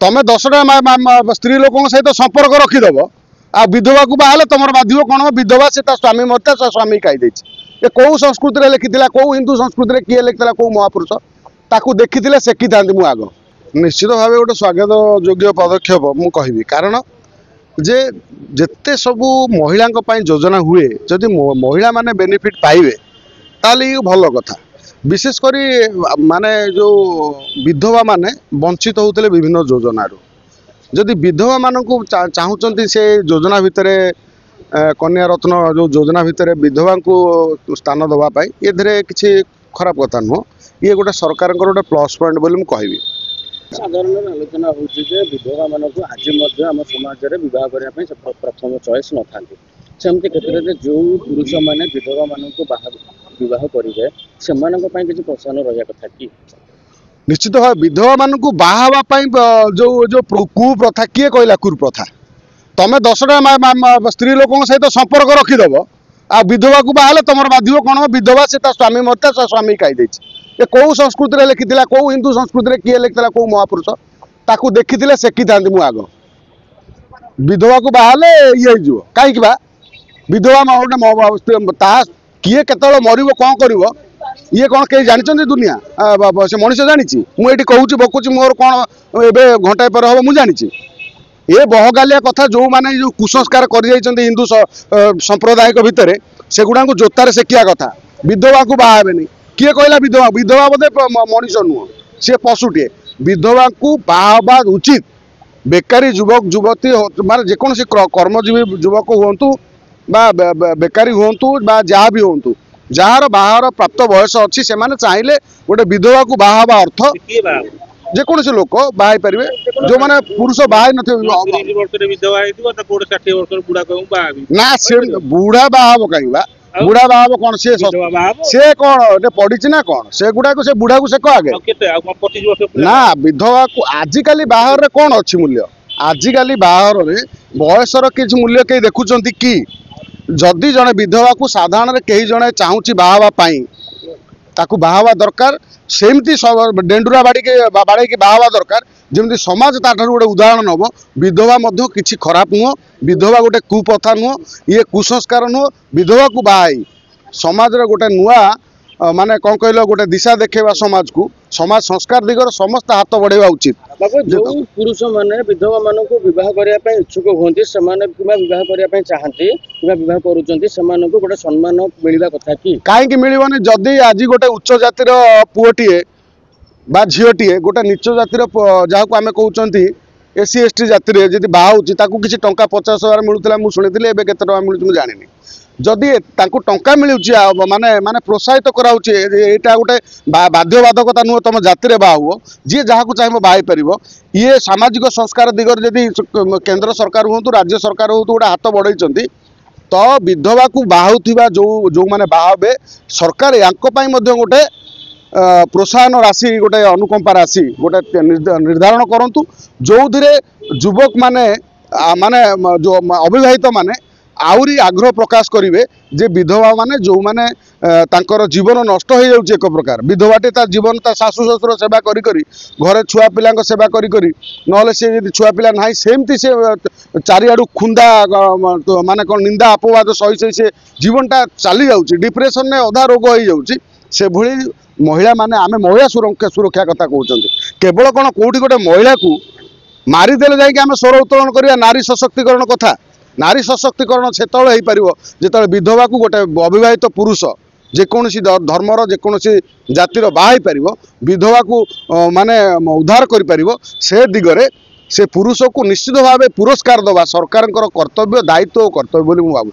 तमें 10टा स्त्री लोक सहित संपर्क रखीदेव आ विधवा को बाहर तुम बाध्य कौन विधवा से स्वामी मरता स्वामी कही ये कौ संस्कृति लिखी कौ हिंदू संस्कृति किए लिखा कौ महापुरुष ताकू देखी सेकी था मु आग निश्चित भाव गोटे स्वागत योग्य पदक्षेप मु कहि कारण जे जिते सबू महिला योजना हुए जदि महिला माने बेनिफिट पाइबे ताले ये भल कथा विशेषकर माने जो विधवा माने वंचित होते विभिन्न योजन जदि विधवा मानू चाहूँगी से योजना भितर कन्या रत्न जो योजना भितर विधवा को स्थान दवापाई ये किसी खराब कथा नुह ये गोटे सरकार गोटे प्लस पॉइंट बोली कहि साधारण आलोचना होची विधवा मानक आज आम समाज में बह करने प्रथम चॉइस न था सेमती क्षेत्र में जो पुरुष मैंने विधवा मानक बह करेंगे से किसी प्रोत्साहन रहा कथा कि निश्चित भाव विधवा मानू बाहापी जो जो कुप्रथा किए कहला कुप्रथा तमें 10टा स्त्री लोक सहित संपर्क रखीदेव आ विधवा को बाहर तुम बाध्य कौन विधवा से स्वामी मरता स्वामी कही ये कौ संस्कृति लिखी कौ हिंदू संस्कृति किए लिखा कौ महापुरुष ताकू देखी सेकी था मु आग विधवा को बाहर ये कहीं विधवा गोटे किए केत मर कौन कर ये कौन कहीं जानते दुनिया से मनीष जानी मुझे कहूँ बकुची मोर कौन ए घंटाए पर हम मुझे ये बहगालिया कथा जो माने जो कुसंस्कार कर हिंदू सांप्रदायिक भितर से गुड़ा को जोतार सेकिया कथा विधवा को बाहर किए कहला विधवा विधवा बोधे मनीष नुह सी पशुटे विधवा को बाहा उचित बेकारी युवक युवती माने जेकोसी कर्मजीवी युवक हूँ बेकारी हूँ जहाँ भी हूँ जार बाहर प्राप्त बयस अच्छी से चाहिए गोटे विधवा को बाहा अर्थ जेकोसी लोक बाहर पारे जो मैंने पुरुष बाहर ना से बुढ़ा बाहा कहीं बुढ़ा बाहा कौन सी कौन पड़ी ना कौन से गुड़ा को से बुढ़ा को से कह आगे ना विधवा को आजिकल बाहर कौन अच्छी मूल्य आजिकल बाहर बयसर किसी मूल्य कहीं देखुंत कि जदि जड़े विधवा को साधारण कहीं जड़े चाहूँगी बाहावाई ताकू बाहावा दरकार सेमती डेंडुरा बाड़े की बाहावा दरकार जमी समाज ताठू गोटे उदाहरण नब विधवा किसी खराब नुह विधवा गोटे कुप्रथा नुह ये कुसंस्कार नुह विधवा को बाहाई समाज गोटे नुआ माने कौन कहल गोटे दिशा देखा समाज को समाज संस्कार दिगर समस्त हाथ बढ़ेवा उचित जो पुरुष मैंने विधवा मान को बह करने इच्छुक होती बह करने चाहती बह कर गोटे सम्मान मिलवा कथा कि कहीं मिलने जदि आज गोटे उच्च जातिर पुओटीए बा झीटीए गोटे नीच जातिर जहाँ आम कहते एससी एसटी जाति जी बाहर किसी टंका 50,000 मिलूला मुझे शुणी के मिलूँ जानी जदि टंका मिलूँ माने माने प्रोत्साहित कराऊे यहाँ गोटे बाध्यबाधकता नुह तुम जाति बाहा हुआ जी जहाँ को चाहिए बाहर पार ये सामाजिक संस्कार दिगर जदि केंद्र सरकार हूँ राज्य सरकार हूँ गोटे हाथ बढ़ई तो विधवा को बाहुवा जो मैंने बाहे सरकार या गोटे प्रोत्साहन राशि गोटे अनुकंपा राशि गोटे निर्धारण करूँ जो युवक माने माने जो अविवाहित माने आउरी आग्रह प्रकाश करेंगे जे विधवा माने जो माने तांकर जीवन नष्ट हो जाउची एक प्रकार विधवाटे ता जीवन ता सासु ससुर सेवा करी करी घरे छुआ पिला सेवा करी करी नहले से यदि छुआ पिला नाही सेमती से चारिआडू खुंदा माने कौन निंदा अपवाद सही सही से जीवनटा चली जाउची डिप्रेशन में अधा रोग हो जाउची से भली महिला माने आमे महिला सुरक्षा कथा कहते केवल कौन कौटी गोटे महिला को मारिदेले जाइए आम स्वर उत्तोलन करिया नारी सशक्तिकरण कथा नारी सशक्तिकरण से जो विधवा को गोटे अविवाहित पुरुष जेकोसी धर्मर जेकोसी जातिर बाहर पार विधवा को माने उद्धार कर से दिगरे से पुरुष को निश्चित भाव पुरस्कार दवा सरकार कर्तव्य दायित्व और कर्तव्य बोली भावुँ।